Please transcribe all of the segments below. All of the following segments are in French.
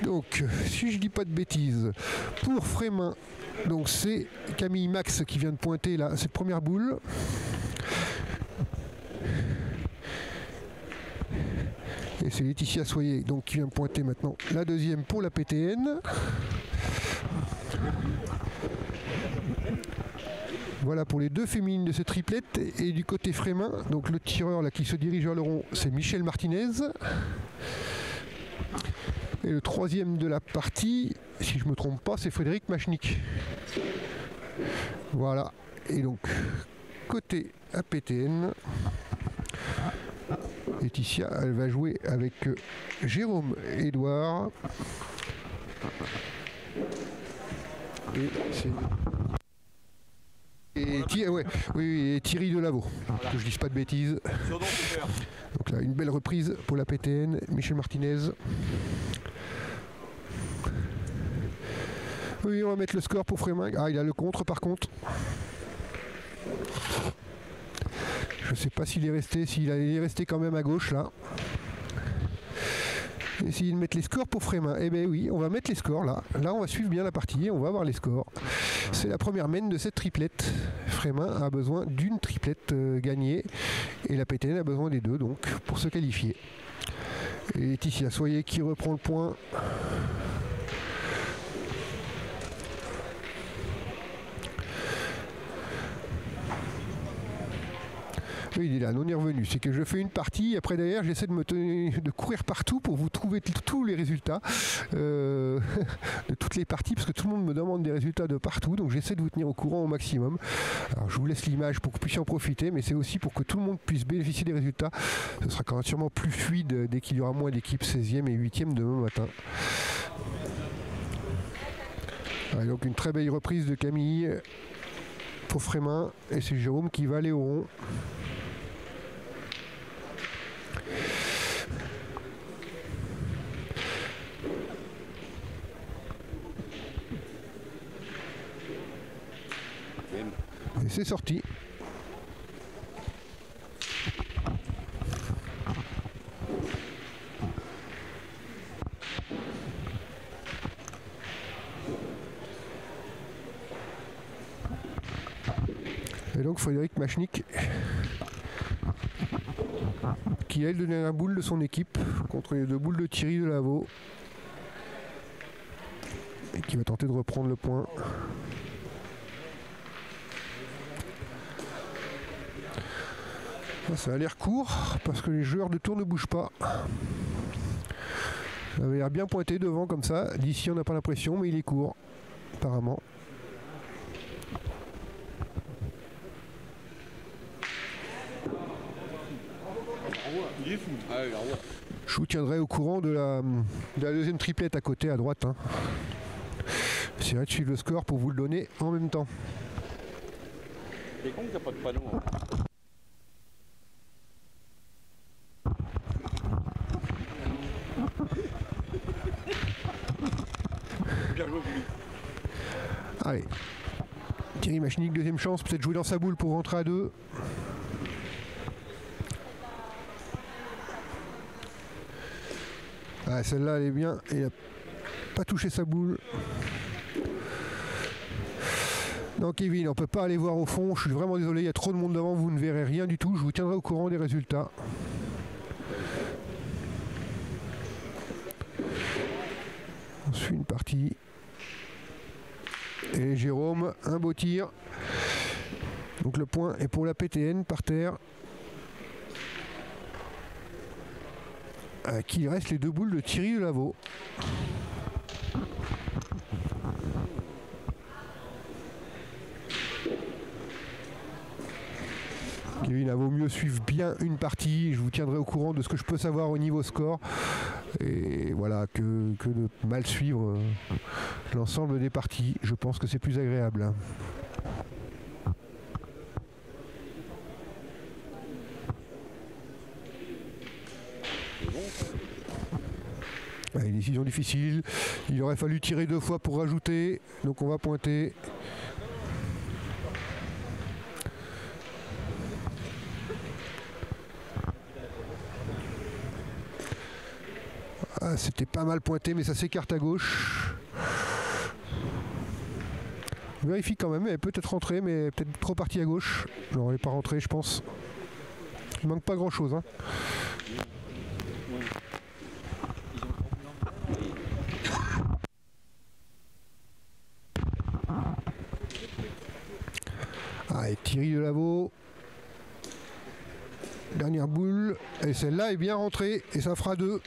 Donc, si je dis pas de bêtises, pour Frémin, donc c'est Camille Max qui vient de pointer là, cette première boule. Et c'est Laetitia Soyer donc, qui vient de pointer maintenant la deuxième pour la PTN. Voilà pour les deux féminines de cette triplette. Et du côté Frémin, donc le tireur là qui se dirige vers le rond, c'est Michel Martinez. Et le troisième de la partie, si je ne me trompe pas, c'est Frédéric Machnik. Voilà. Et donc, côté APTN, Laetitia, elle va jouer avec Jérôme Edouard. Et c'est... Et Thierry Delaveau, voilà. Que je dise pas de bêtises. Donc là, une belle reprise pour la PTN, Michel Martinez. Oui, on va mettre le score pour Frémin. Ah, il a le contre par contre. Je sais pas s'il est resté, s'il est resté quand même à gauche là. Essayer de mettre les scores pour Frémin. Eh bien oui, on va mettre les scores là. Là, on va suivre bien la partie et on va voir les scores. C'est la première main de cette triplette. Frémin a besoin d'une triplette gagnée et la PTN a besoin des deux donc pour se qualifier. Et Laetitia Soyer qui reprend le point. Oui, il est là, non est revenu. C'est que je fais une partie, après derrière j'essaie de courir partout pour vous trouver tous les résultats de toutes les parties, parce que tout le monde me demande des résultats de partout, donc j'essaie de vous tenir au courant au maximum. Alors je vous laisse l'image pour que vous puissiez en profiter, mais c'est aussi pour que tout le monde puisse bénéficier des résultats. Ce sera quand même sûrement plus fluide dès qu'il y aura moins d'équipes 16e et 8e demain matin. Allez, donc une très belle reprise de Camille pour Frémin, et c'est Jérôme qui va aller au rond. Et c'est sorti. Et donc Frédéric Machnik qui a le dernier boule de son équipe contre les deux boules de Thierry Delaveau et qui va tenter de reprendre le point. Ça a l'air court parce que les joueurs de tour ne bougent pas. Ça avait l'air bien pointé devant comme ça. D'ici on n'a pas l'impression, mais il est court apparemment. Je vous tiendrai au courant de la deuxième triplette à côté à droite. Hein. J'essaierai de suivre le score pour vous le donner en même temps. C'est con qu'il n'y a pas de panneau. Hein. Allez, Thierry Machnik, deuxième chance, peut-être jouer dans sa boule pour rentrer à 2. Ah, celle-là elle est bien, il n'a pas touché sa boule. Non Kevin, on ne peut pas aller voir au fond, je suis vraiment désolé, il y a trop de monde devant, vous ne verrez rien du tout, je vous tiendrai au courant des résultats. On suit une partie. Et Jérôme, un beau tir. Donc le point est pour la PTN par terre. À qui il reste les deux boules de Thierry Delaveau. Kevin, il vaut mieux suivre bien une partie. Je vous tiendrai au courant de ce que je peux savoir au niveau score. Et voilà, que de mal suivre l'ensemble des parties. Je pense que c'est plus agréable. Allez, décision difficile. Il aurait fallu tirer 2 fois pour rajouter. Donc on va pointer. Ah, c'était pas mal pointé, mais ça s'écarte à gauche. On vérifie quand même, elle est peut-être rentrée, mais peut-être trop partie à gauche. Non, elle n'est pas rentrée, je pense. Il manque pas grand-chose. Hein. Ah, et Thierry Delaveau. Dernière boule. Et celle-là est bien rentrée. Et ça fera 2.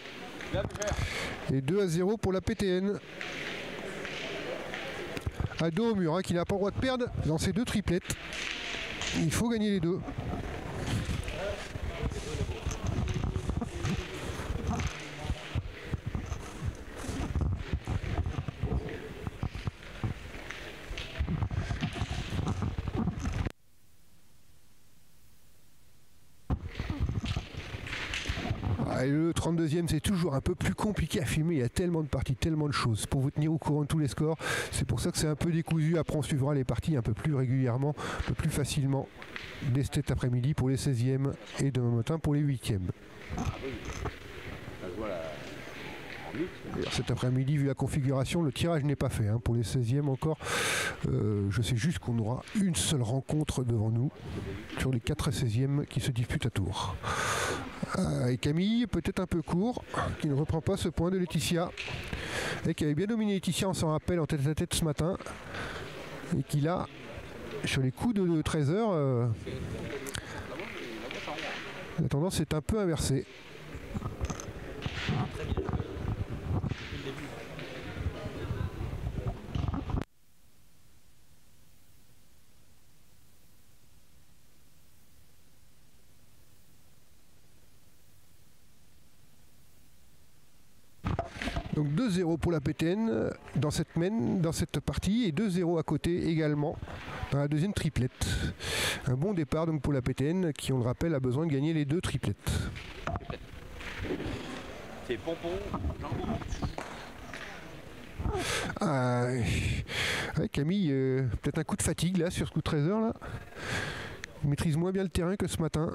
Et 2-0 pour la PTN. À dos au mur, hein, qui n'a pas le droit de perdre dans ces 2 triplettes. Il faut gagner les 2. Et le 32e, c'est toujours un peu plus compliqué à filmer. Il y a tellement de parties, tellement de choses pour vous tenir au courant de tous les scores. C'est pour ça que c'est un peu décousu. Après, on suivra les parties un peu plus régulièrement, un peu plus facilement dès cet après-midi pour les 16e et demain matin pour les 8e. Cet après-midi, vu la configuration, le tirage n'est pas fait. Hein. Pour les 16e encore, je sais juste qu'on aura une seule rencontre devant nous sur les 4 et 16e qui se disputent à Tours. Et Camille, peut-être un peu court, qui ne reprend pas ce point de Laetitia, et qui avait bien dominé Laetitia, on s'en rappelle, en tête à tête ce matin, et qui là, sur les coups de 13h, la tendance est un peu inversée. Donc 2-0 pour la PTN dans cette partie et 2-0 à côté également dans la deuxième triplette. Un bon départ donc pour la PTN qui, on le rappelle, a besoin de gagner les 2 triplettes. C'est Pompon, ouais, Camille, peut-être un coup de fatigue là sur ce coup de 13h là. Il maîtrise moins bien le terrain que ce matin.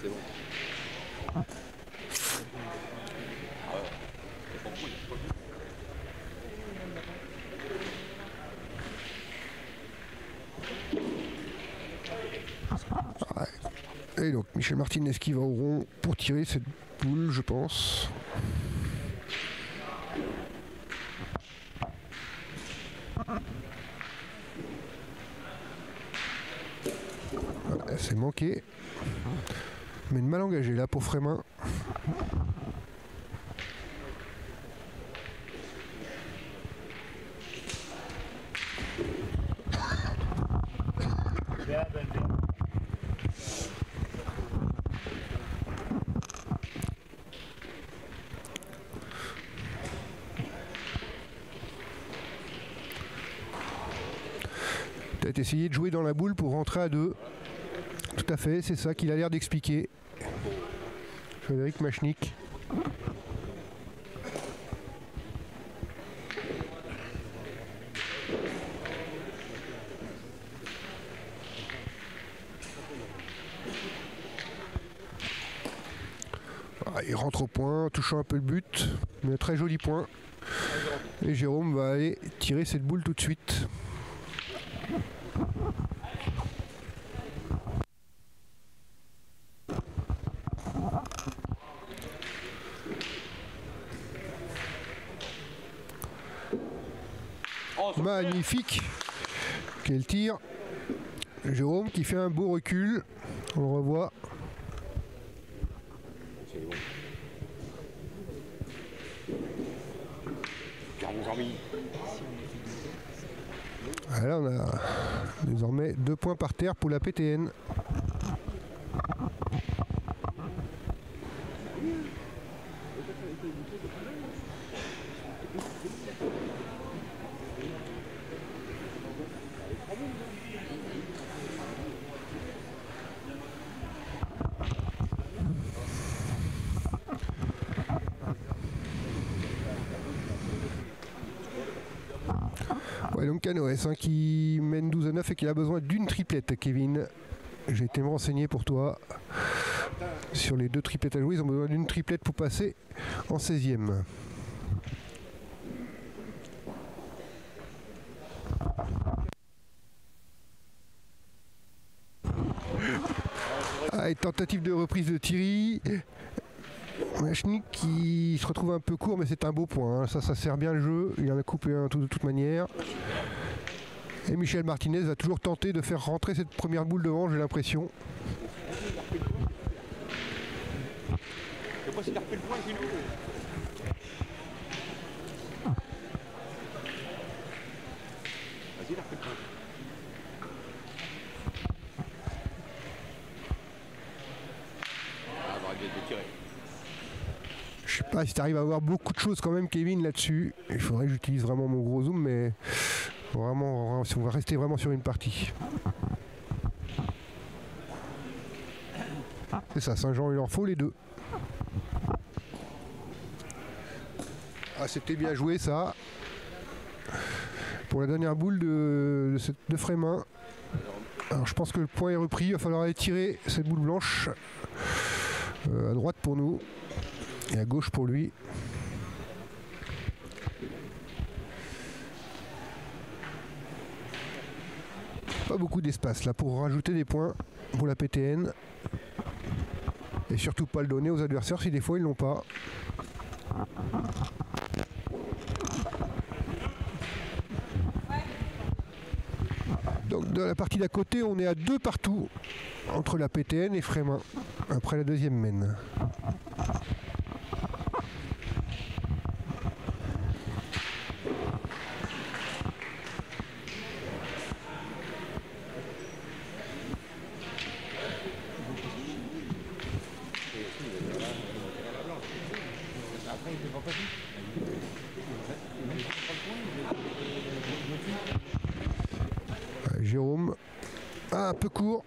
c'est bon. Et donc Michel Martinez qui va au rond pour tirer cette boule, je pense. Voilà, c'est manqué. Mais une mal engagée là pour Frémin. Peut-être essayer de jouer dans la boule pour rentrer à 2. Tout à fait, c'est ça qu'il a l'air d'expliquer. Frédéric Machnik. Ah, il rentre au point, touchant un peu le but, mais un très joli point. Et Jérôme va aller tirer cette boule tout de suite. Magnifique. Quel tir. Jérôme qui fait un beau recul. On le revoit. Voilà, on a désormais 2 points par terre pour la PTN. Ouais, donc Canoës hein, qui mène 12-9 et qui a besoin d'une triplette, Kevin. J'ai été me renseigner pour toi. Sur les 2 triplettes à jouer, ils ont besoin d'une triplette pour passer en 16e. Ah, et tentative de reprise de Thierry. Machnik qui se retrouve un peu court, mais c'est un beau point. Hein. Ça sert bien le jeu. Il en a coupé un de toute manière. Et Michel Martinez va toujours tenter de faire rentrer cette première boule devant, j'ai l'impression. Je sais pas s'il a repris le point, Gino. Vas-y, il a repris le point. Ah, va bien de tirer. Je sais pas si tu arrives à voir beaucoup de choses quand même, Kevin, là-dessus. Il faudrait que j'utilise vraiment mon gros zoom, mais vraiment, si on va rester vraiment sur une partie. C'est ça, Saint-Jean, il leur faut les 2. Ah, c'était bien joué ça. Pour la dernière boule de Frémin. Alors je pense que le point est repris, il va falloir aller tirer cette boule blanche à droite pour nous et à gauche pour lui. Pas beaucoup d'espace là pour rajouter des points pour la PTN. Et surtout pas le donner aux adversaires si des fois ils l'ont pas. Donc dans la partie d'à côté, on est à 2 partout entre la PTN et Frémin après la deuxième mène. Jérôme, ah, un peu court.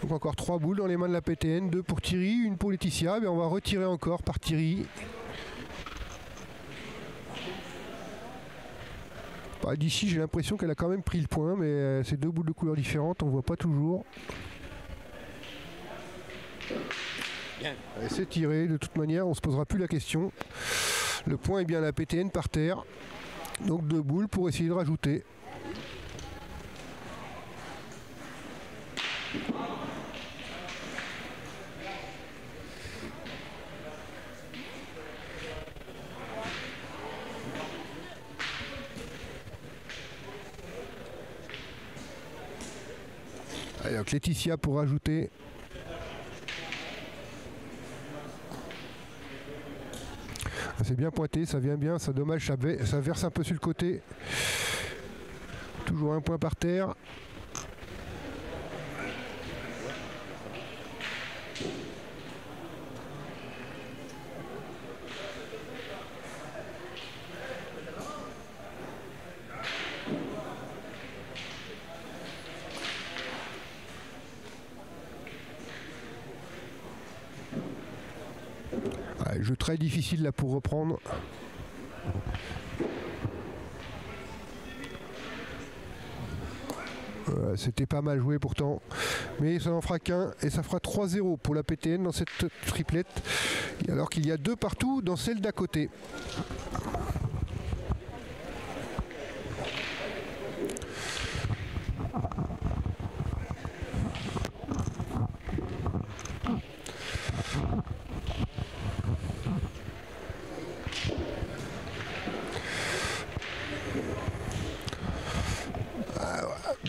Donc encore 3 boules dans les mains de la PTN, 2 pour Thierry, 1 pour Laetitia, mais on va retirer encore par Thierry. Bah, d'ici j'ai l'impression qu'elle a quand même pris le point, mais c'est 2 boules de couleurs différentes, on voit pas toujours. C'est tiré, de toute manière on se posera plus la question. Le point est bien la PTN par terre, donc 2 boules pour essayer de rajouter. Allez, donc Laetitia pour rajouter. C'est bien pointé, ça vient bien, ça dommage, ça verse un peu sur le côté. Toujours un point par terre. Jeu très difficile là pour reprendre. C'était pas mal joué pourtant, mais ça n'en fera qu'un et ça fera 3-0 pour la PTN dans cette triplette, alors qu'il y a 2 partout dans celle d'à côté.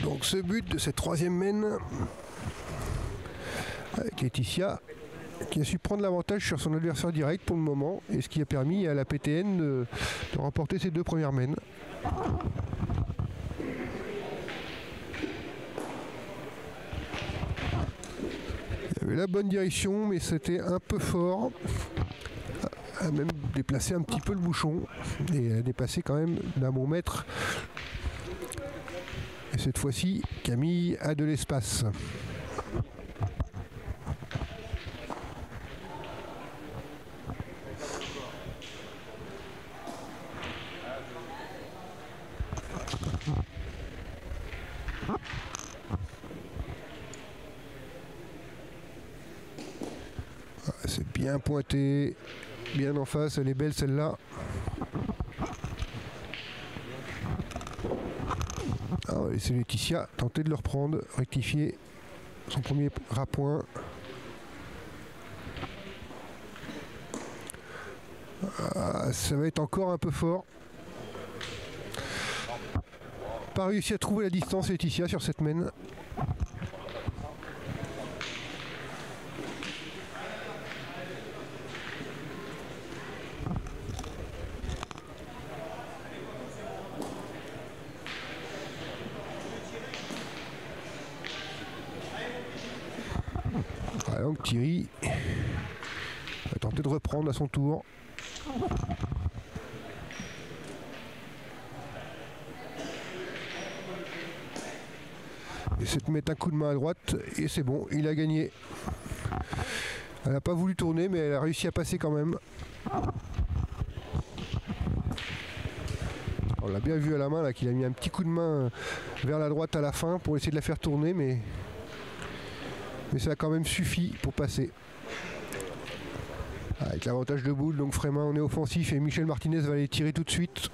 Donc ce but de cette 3e mène avec Laetitia qui a su prendre l'avantage sur son adversaire direct pour le moment, et ce qui a permis à la PTN de remporter ses 2 premières mènes. Il y avait la bonne direction, mais c'était un peu fort. a même déplacé un petit peu le bouchon et elle a dépassé quand même d'un bon mètre. Et cette fois-ci, Camille a de l'espace. C'est bien pointé, bien en face, elle est belle celle-là. Ah ouais, c'est Laetitia, tenter de le reprendre, rectifier son premier ras-point. Ah, ça va être encore un peu fort. Pas réussi à trouver la distance Laetitia sur cette mène. Donc Thierry va tenter de reprendre à son tour. Et c'est de mettre un coup de main à droite et c'est bon, il a gagné. Elle n'a pas voulu tourner mais elle a réussi à passer quand même. On l'a bien vu à la main là qu'il a mis un petit coup de main vers la droite à la fin pour essayer de la faire tourner mais ça a quand même suffi pour passer. Avec l'avantage de boule, donc Frémin on est offensif et Michel Martinez va aller tirer tout de suite.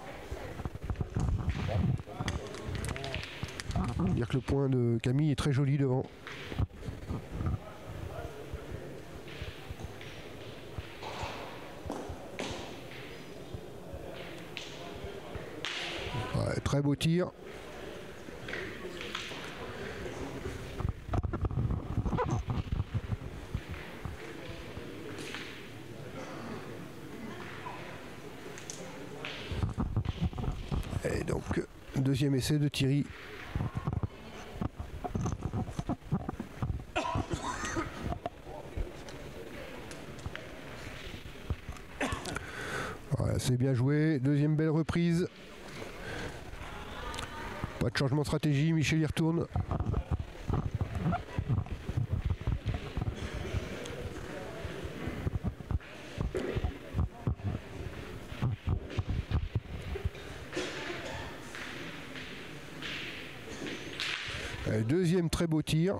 On va dire que le point de Camille est très joli devant. Ouais, très beau tir. Et donc, deuxième essai de Thierry. Voilà, c'est bien joué. Deuxième belle reprise. Pas de changement de stratégie, Michel y retourne. Deuxième très beau tir.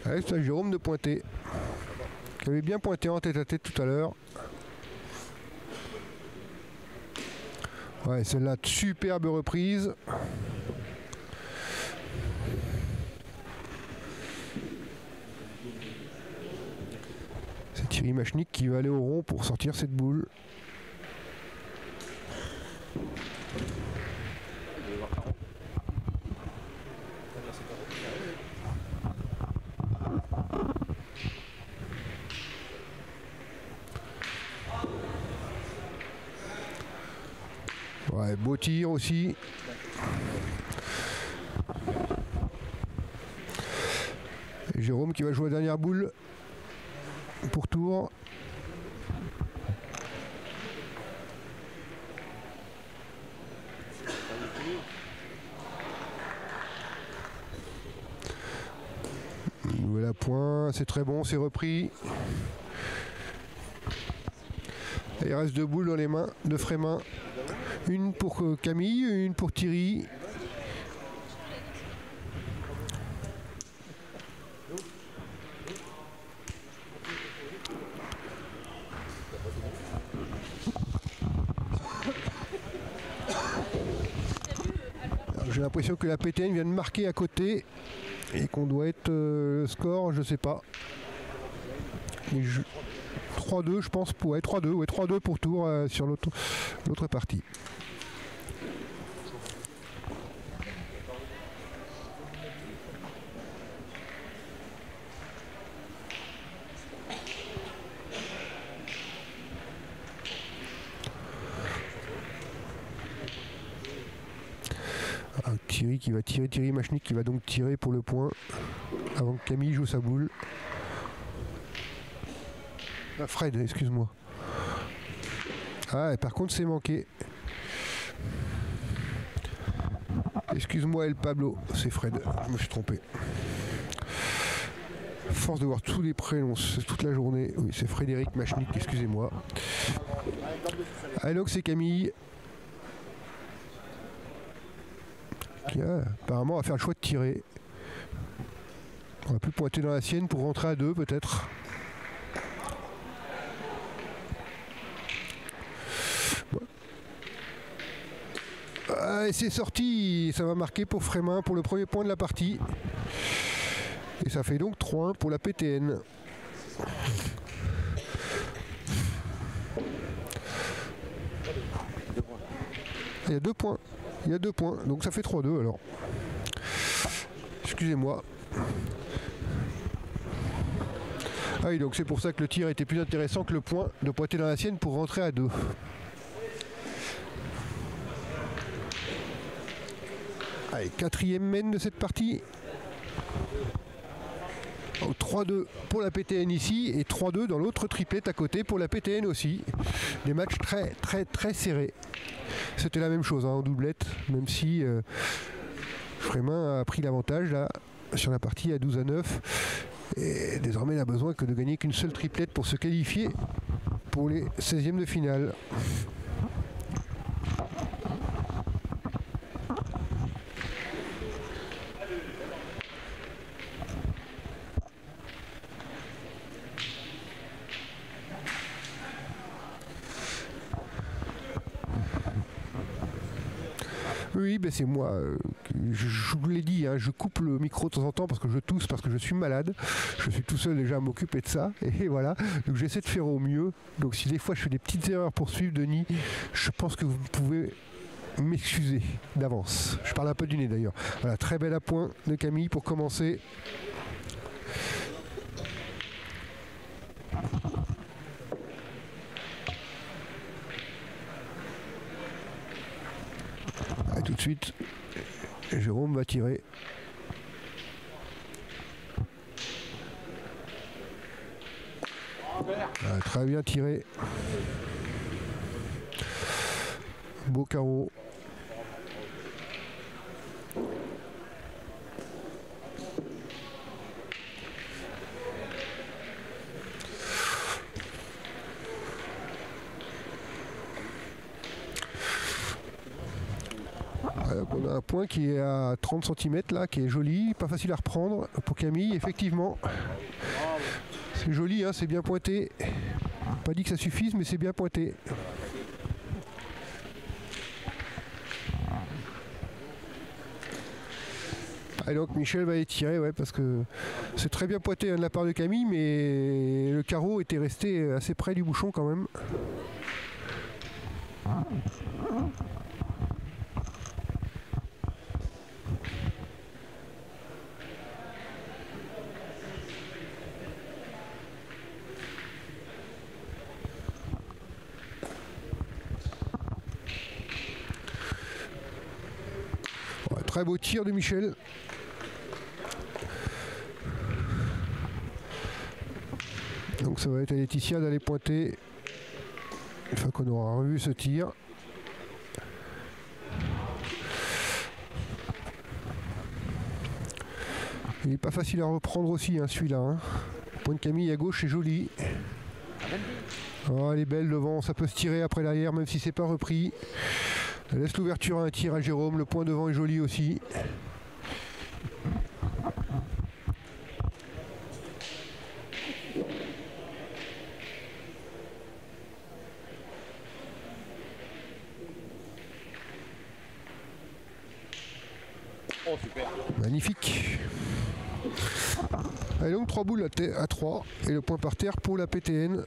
Avec ça, Jérôme de pointer, qui avait bien pointé en tête à tête tout à l'heure. Ouais, celle-là, superbe reprise. C'est Thierry Machnik qui va aller au rond pour sortir cette boule. Ouais, beau tir aussi. Et Jérôme qui va jouer la dernière boule pour tour. Nouvelle à point, c'est très bon, c'est repris. Et il reste deux boules dans les mains de Frémin. Une pour Camille, une pour Thierry. J'ai l'impression que la PTN vient de marquer à côté et qu'on doit être le score, je sais pas. 3-2 je pense, ouais, 3-2 ouais, 3-2 pour tour sur l'autre partie. Thierry Machnik qui va donc tirer pour le point avant que Camille joue sa boule. Ah, Fred, excuse-moi. Ah, et par contre c'est manqué. Excuse-moi El Pablo, c'est Fred, je me suis trompé. Force de voir tous les prénoms toute la journée. Oui, c'est Frédéric Machnik, excusez-moi. Alors c'est Camille qui apparemment va faire le choix de tirer. On va plus pointer dans la sienne pour rentrer à 2 peut-être. Et c'est sorti, ça va marquer pour Frémin pour le premier point de la partie. Et ça fait donc 3-1 pour la PTN. Il y a 2 points. Il y a 2 points. Donc ça fait 3-2 alors. Excusez-moi. Ah oui, donc c'est pour ça que le tir était plus intéressant que le point de pointer dans la sienne pour rentrer à 2. Allez, 4e main de cette partie. 3-2 pour la PTN ici et 3-2 dans l'autre triplette à côté pour la PTN aussi. Des matchs très serrés. C'était la même chose en doublette, même si Frémin a pris l'avantage là sur la partie à 12-9. Et désormais il n'a besoin que de gagner qu'une seule triplette pour se qualifier pour les 16e de finale. Oui, ben c'est moi. Je vous l'ai dit, hein, je coupe le micro de temps en temps parce que je tousse, parce que je suis malade. Je suis tout seul déjà à m'occuper de ça. Et voilà. Donc j'essaie de faire au mieux. Donc si des fois je fais des petites erreurs pour suivre Denis, je pense que vous pouvez m'excuser d'avance. Je parle un peu du nez d'ailleurs. Voilà, très bel appoint de Camille pour commencer. Tout de suite, Jérôme va tirer. Très bien tiré. Beau carreau. On a un point qui est à 30 cm là, qui est joli, pas facile à reprendre pour Camille, effectivement. C'est joli, hein, c'est bien pointé. Pas dit que ça suffise, mais c'est bien pointé. Et donc Michel va étirer, ouais, parce que c'est très bien pointé hein, de la part de Camille, mais le carreau était resté assez près du bouchon quand même. Ouais, très beau tir de Michel. Donc ça va être à Laetitia d'aller pointer une fois qu'on aura revu ce tir. Il n'est pas facile à reprendre aussi hein, celui-là. Hein. Point de Camille à gauche est joli. Oh, elle est belle devant, ça peut se tirer après l'arrière même si c'est pas repris. Elle laisse l'ouverture à un tir à Jérôme, le point devant est joli aussi. Oh super. Magnifique. Allez donc 3 boules à 3 et le point par terre pour la PTN.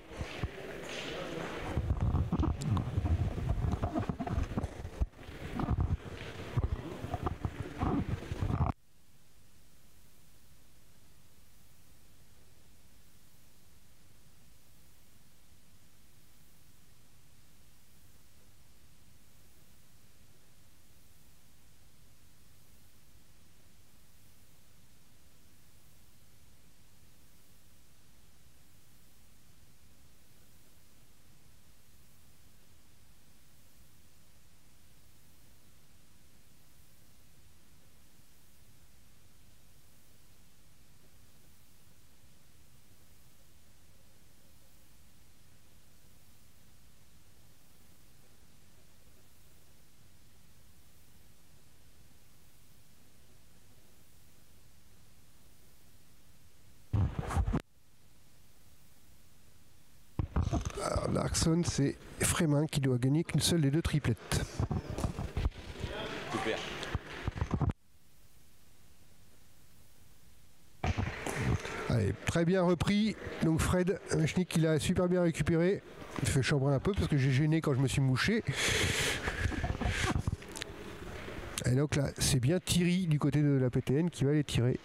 Clarkson, c'est Frémin qui doit gagner qu'une seule des deux triplettes. Super. Allez, très bien repris. Donc Fred Schnick, il a super bien récupéré. Il fait chambrer un peu parce que j'ai gêné quand je me suis mouché. Et donc là, c'est bien Thierry du côté de la PTN qui va les tirer.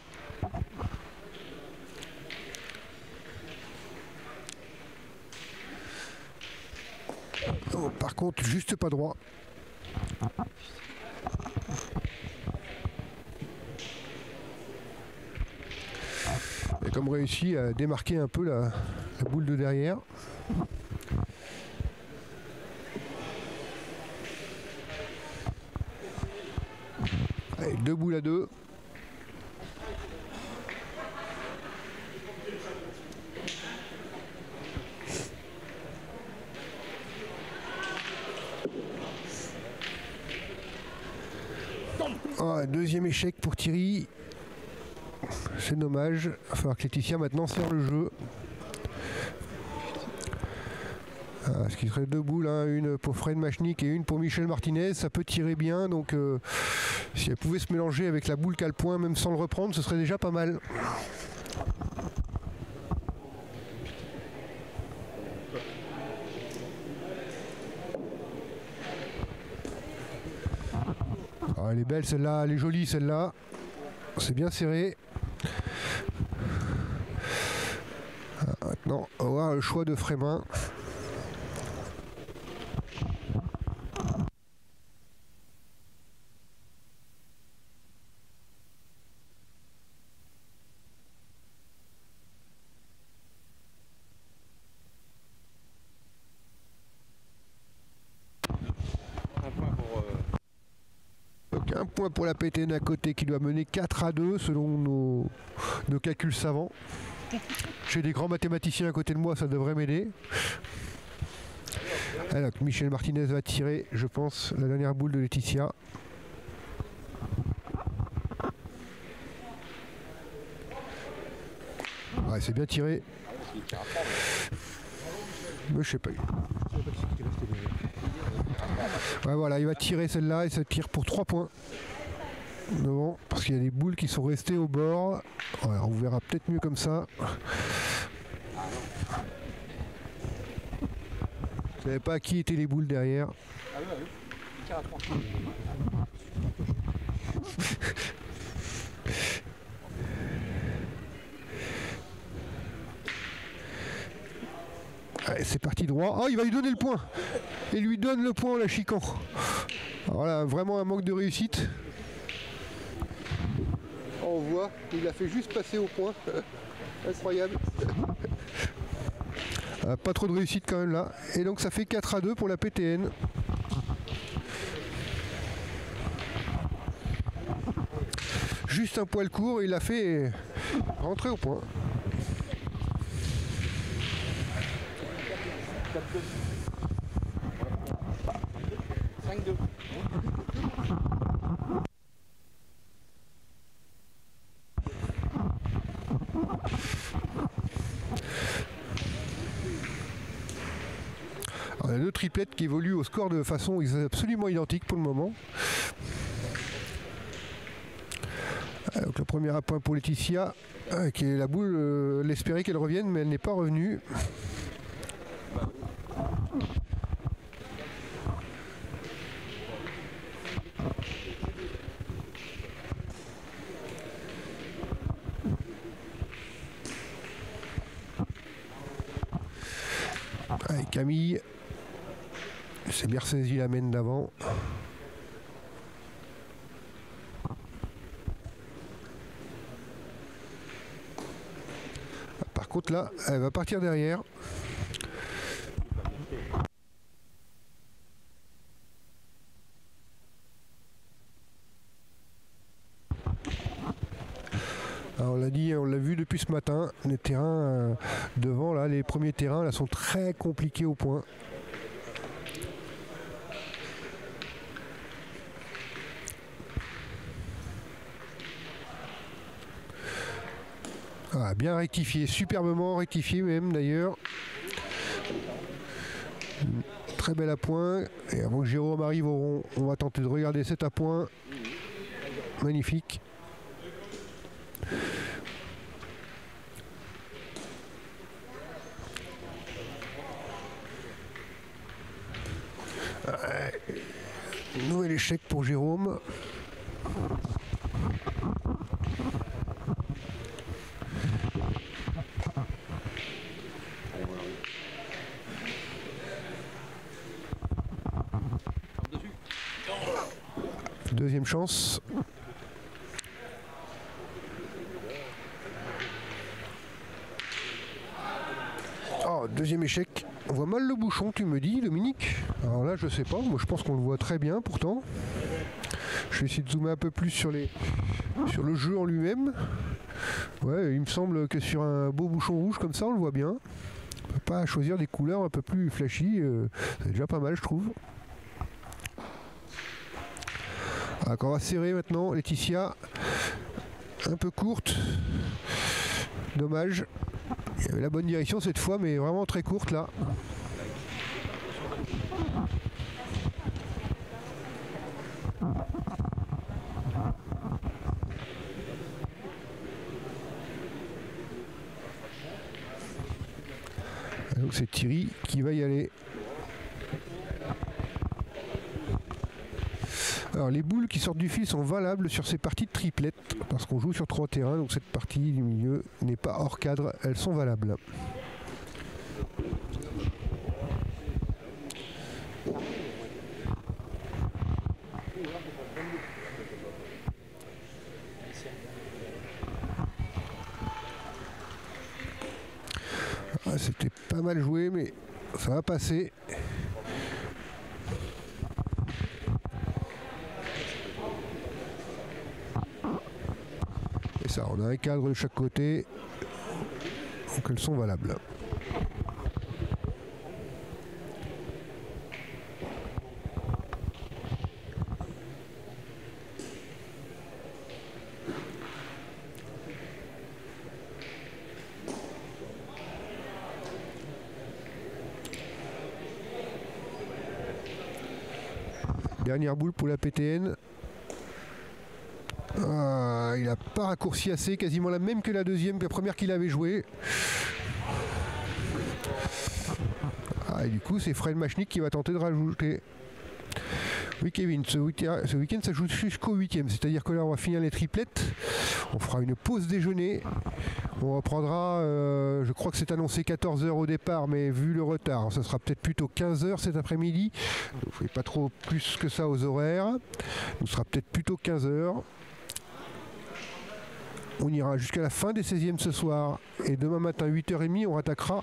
Oh, par contre, juste pas droit. Et comme réussi à démarquer un peu la boule de derrière. Allez, 2 boules à 2. Oh, deuxième échec pour Thierry. C'est dommage. Il va falloir que Laetitia maintenant serre le jeu. Ce qui serait 2 boules, hein, une pour Fred Machnik et une pour Michel Martinez. Ça peut tirer bien, donc si elle pouvait se mélanger avec la boule qu'a le point, même sans le reprendre, ce serait déjà pas mal. Oh, elle est belle celle-là, elle est jolie celle-là. C'est bien serré. Maintenant, on va voir le choix de Frémin. Donc un point pour la PTN à côté qui doit mener 4-2 selon nos calculs savants. J'ai des grands mathématiciens à côté de moi, ça devrait m'aider. Alors Michel Martinez va tirer, je pense, la dernière boule de Laetitia. Ouais, c'est bien tiré. Mais je sais pas. Ouais, voilà, il va tirer celle-là et ça tire pour 3 points. Devant, parce qu'il y a des boules qui sont restées au bord. Ouais, on verra peut-être mieux comme ça. Je savais pas à qui étaient les boules derrière. Ah oui, oui. Allez, c'est parti droit. Oh, il va lui donner le point. Il lui donne le point en la chiquant. Voilà, vraiment un manque de réussite. On voit, il a fait juste passer au point. Incroyable. Pas trop de réussite quand même là. Et donc ça fait 4-2 pour la PTN. Juste un poil court, il a fait rentrer au point. 5-2. On a 2 triplettes qui évoluent au score de façon absolument identique pour le moment. Donc le premier à point pour Laetitia, qui est la boule, elle espérait qu'elle revienne, mais elle n'est pas revenue. Avec Camille, c'est bien saisi la mène d'avant. Par contre là, elle va partir derrière. Alors, on l'a dit, on l'a vu depuis ce matin, les terrains devant, là, les premiers terrains là, sont très compliqués au point. Ah, bien rectifié, superbement rectifié même d'ailleurs. très belle à point. Et avant que Jérôme arrive au rond, on va tenter de regarder cette à point. Magnifique. Nouvel échec pour Jérôme. Deuxième chance. Oh, deuxième échec. On voit mal le bouchon, tu me dis, Dominique. Alors là, je sais pas. Moi, je pense qu'on le voit très bien, pourtant. Je vais essayer de zoomer un peu plus sur le jeu en lui-même. Ouais, il me semble que sur un beau bouchon rouge comme ça, on le voit bien. On peut pas choisir des couleurs un peu plus flashy. C'est déjà pas mal, je trouve. Alors, on va serrer maintenant, Laetitia. Un peu courte. Dommage. Il y avait la bonne direction cette fois, mais vraiment très courte là. Donc c'est Thierry qui va y aller. Alors les boules qui sortent du fil sont valables sur ces parties de triplette parce qu'on joue sur 3 terrains, donc cette partie du milieu n'est pas hors cadre, elles sont valables. Ah, c'était pas mal joué, mais ça va passer. Et ça, on a un cadre de chaque côté, donc elles sont valables. Dernière boule pour la PTN. Ah, il n'a pas raccourci assez, quasiment la même que la deuxième, que la première qu'il avait jouée. Ah, et du coup, c'est Fred Machnik qui va tenter de rajouter. Oui, Kevin, ce week-end, ça joue jusqu'au 8e. C'est-à-dire que là, on va finir les triplettes. On fera une pause déjeuner. On reprendra, je crois que c'est annoncé 14 h au départ, mais vu le retard, ça sera peut-être plutôt 15 h cet après-midi. Il ne faut pas trop plus que ça aux horaires. Ce sera peut-être plutôt 15 h. On ira jusqu'à la fin des 16e ce soir. Et demain matin, 8h30, on attaquera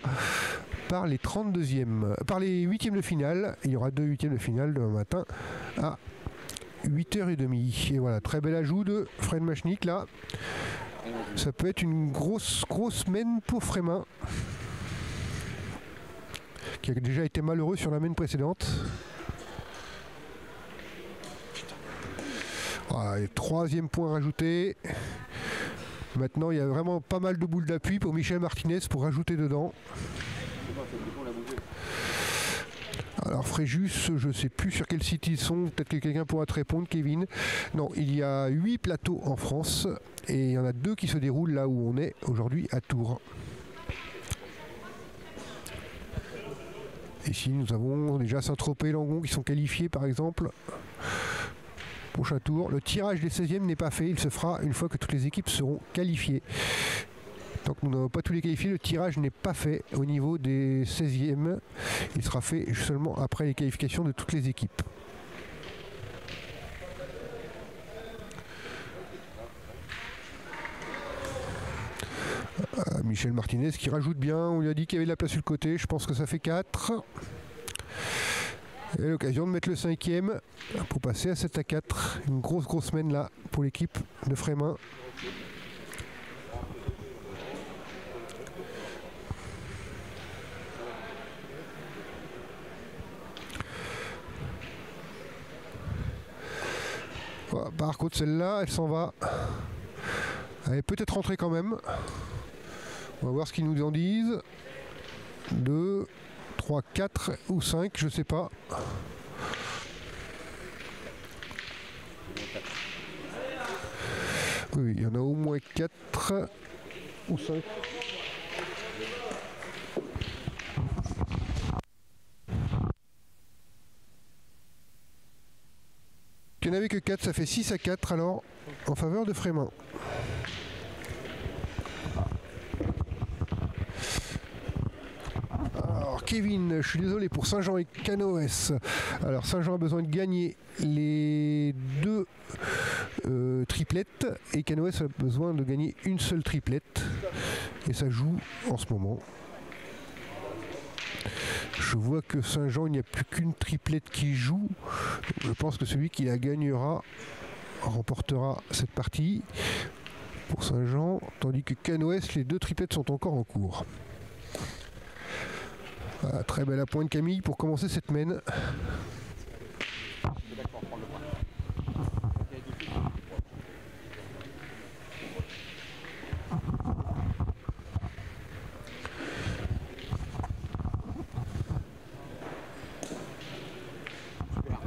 par les 32e, par les 8e de finale. Il y aura 2 8e de finale demain matin à 8h30. Et voilà, très bel ajout de Fred Machnik là. Ça peut être une grosse semaine pour Frémin, qui a déjà été malheureux sur la semaine précédente. Voilà, 3e point rajouté. Maintenant, il y a vraiment pas mal de boules d'appui pour Michel Martinez pour rajouter dedans. Alors Fréjus, je ne sais plus sur quel site ils sont, peut-être que quelqu'un pourra te répondre, Kevin. Non, il y a 8 plateaux en France et il y en a 2 qui se déroulent là où on est aujourd'hui à Tours. Ici nous avons déjà Saint-Tropez et Langon qui sont qualifiés par exemple. Prochain tour. Le tirage des 16e n'est pas fait, il se fera une fois que toutes les équipes seront qualifiées. Tant que nous n'avons pas tous les qualifiés, le tirage n'est pas fait au niveau des 16e. Il sera fait seulement après les qualifications de toutes les équipes. Michel Martinez qui rajoute bien, on lui a dit qu'il y avait de la place sur le côté, je pense que ça fait 4. Et l'occasion de mettre le 5e pour passer à 7 à 4. Une grosse semaine là pour l'équipe de Frémin. Voilà, par contre celle-là, elle s'en va. Elle est peut-être rentrée quand même. On va voir ce qu'ils nous en disent. 2, 3. 3, 4 ou 5, je sais pas. Oui, il y en a au moins 4 ou 5. Il n'y en avait que 4, ça fait 6 à 4 alors en faveur de Frémin. Alors Kevin, je suis désolé pour Saint-Jean et Canoës. Alors Saint-Jean a besoin de gagner les 2 triplettes et Canoës a besoin de gagner une seule triplette. Et ça joue en ce moment. Je vois que Saint-Jean, il n'y a plus qu'une triplette qui joue. Je pense que celui qui la gagnera remportera cette partie pour Saint-Jean, tandis que Canoës, les 2 triplettes sont encore en cours. Voilà, très belle à point de Camille pour commencer cette mène.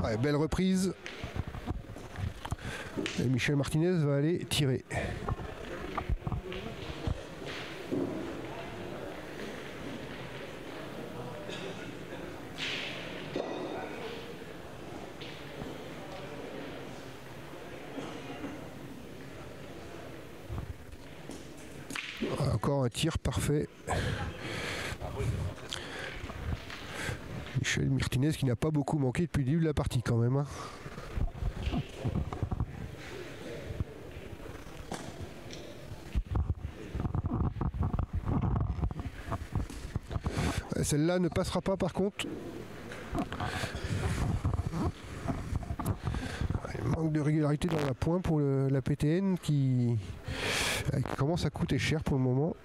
Ouais, belle reprise. Et Michel Martinez va aller tirer. Encore un tir parfait. Michel Martinez qui n'a pas beaucoup manqué depuis le début de la partie quand même. Hein. Celle-là ne passera pas par contre. Il manque de régularité dans la pointe pour la PTN qui commence à coûter cher pour le moment.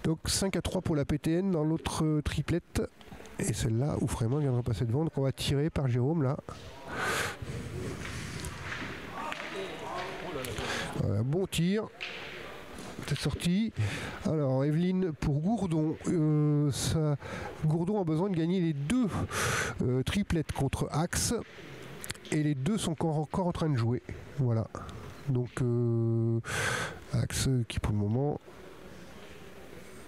Donc 5 à 3 pour la PTN dans l'autre triplette. Et celle-là où Frémin viendra passer devant. Donc on va tirer par Jérôme là. Voilà, bon tir. C'est sorti. Alors Evelyne pour Gourdon. Gourdon a besoin de gagner les 2 triplettes contre Axe. Et les 2 sont encore en train de jouer. Voilà. Donc Axe qui pour le moment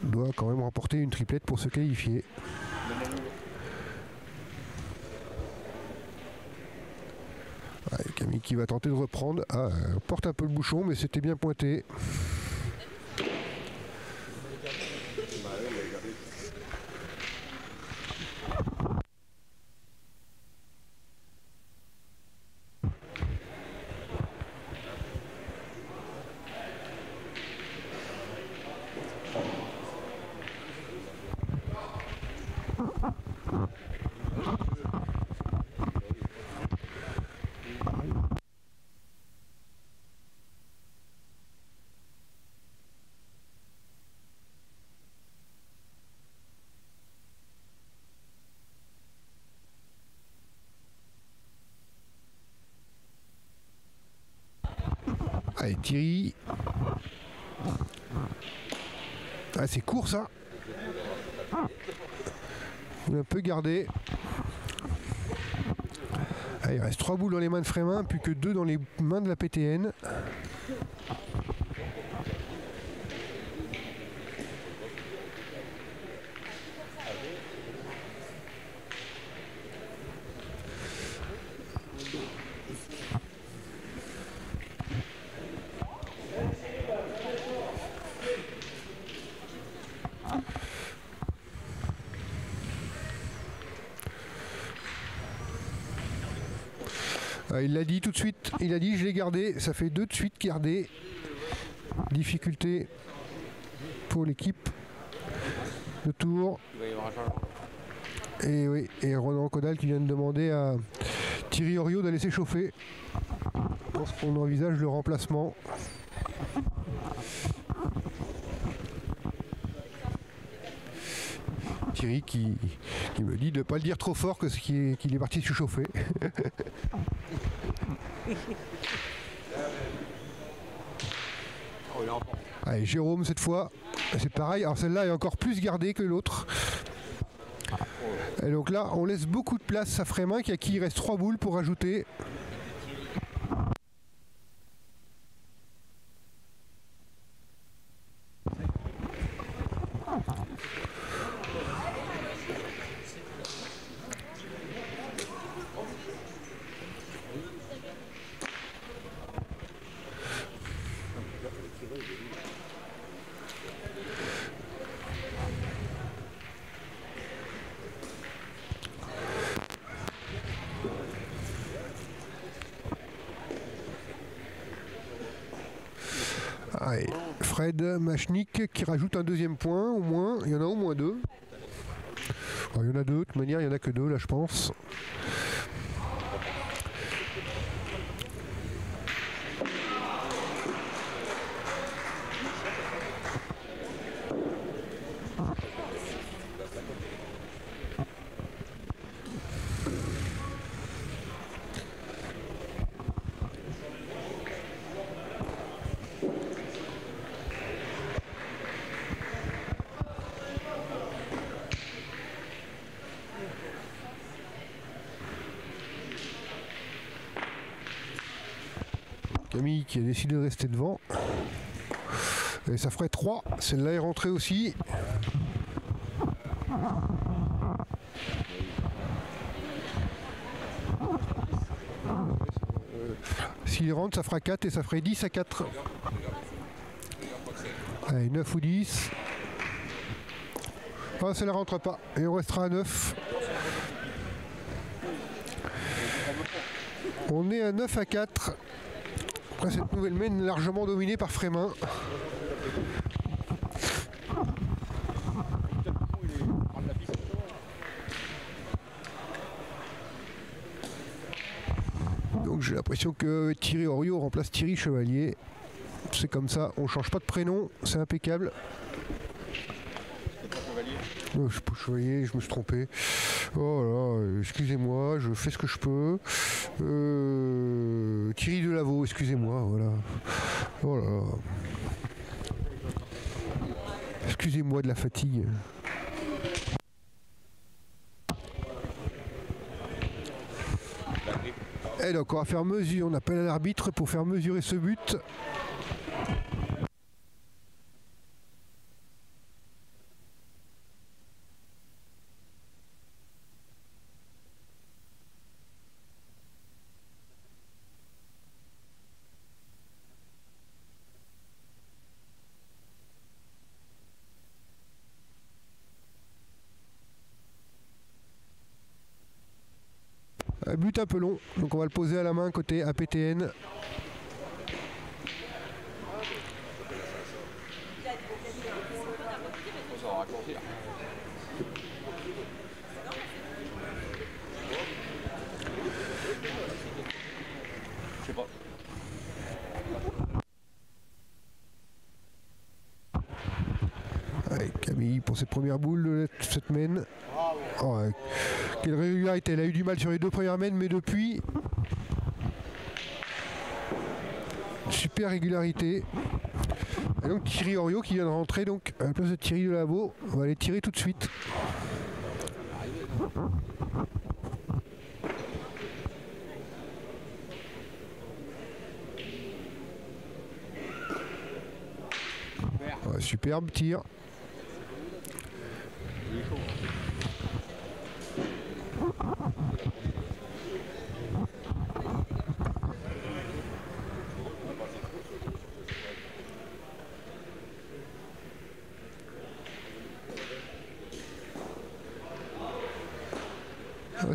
doit quand même remporter une triplette pour se qualifier. Ouais, Camille qui va tenter de reprendre. Ah, porte un peu le bouchon, mais c'était bien pointé. Allez, Thierry. Ah, c'est court ça. On a un peu gardé. Allez, il reste 3 boules dans les mains de Frémin, plus que 2 dans les mains de la PTN. Il l'a dit tout de suite, il a dit je l'ai gardé, ça fait 2 de suite gardé. Difficulté pour l'équipe de tour. Et oui, et Ronan Caudal qui vient de demander à Thierry Oriot d'aller s'échauffer. Je pense qu'on envisage le remplacement. Thierry qui me dit de ne pas le dire trop fort qu'il est parti se chauffer. Allez, Jérôme cette fois, c'est pareil. Alors celle-là est encore plus gardée que l'autre. Et donc là, on laisse beaucoup de place à Frémin qui il reste 3 boules pour rajouter. Allez, Fred Machnik qui rajoute un deuxième point, au moins. Il y en a au moins 2. Alors, il y en a 2, de toute manière, il n'y en a que 2 là, je pense. Camille qui a décidé de rester devant. Et ça ferait 3. Celle-là est rentrée aussi. S'il rentre, ça fera 4 et ça ferait 10 à 4. Allez, 9 ou 10. Ah, ça ne rentre pas. Et on restera à 9. On est à 9 à 4. Après cette nouvelle main largement dominée par Frémin. Donc j'ai l'impression que Thierry Oriot remplace Thierry Chevalier. C'est comme ça, on ne change pas de prénom, c'est impeccable. Je suis pas Chevalier, je me suis trompé. Oh là, excusez-moi, je fais ce que je peux. Thierry Delaveau, excusez-moi, voilà. Oh là là. Excusez-moi de la fatigue. Et donc on va faire mesure, on appelle à l'arbitre pour faire mesurer ce but. Un but un peu long, donc on va le poser à la main côté APTN. Je sais pas. Allez, Camille pour ses premières boules de cette main. Oh, quelle régularité, elle a eu du mal sur les 2 premières mains, mais depuis, super régularité. Et donc Thierry Oriot qui vient de rentrer donc à la place de Thierry Delaveau, on va aller tirer tout de suite. Ouais, superbe tir.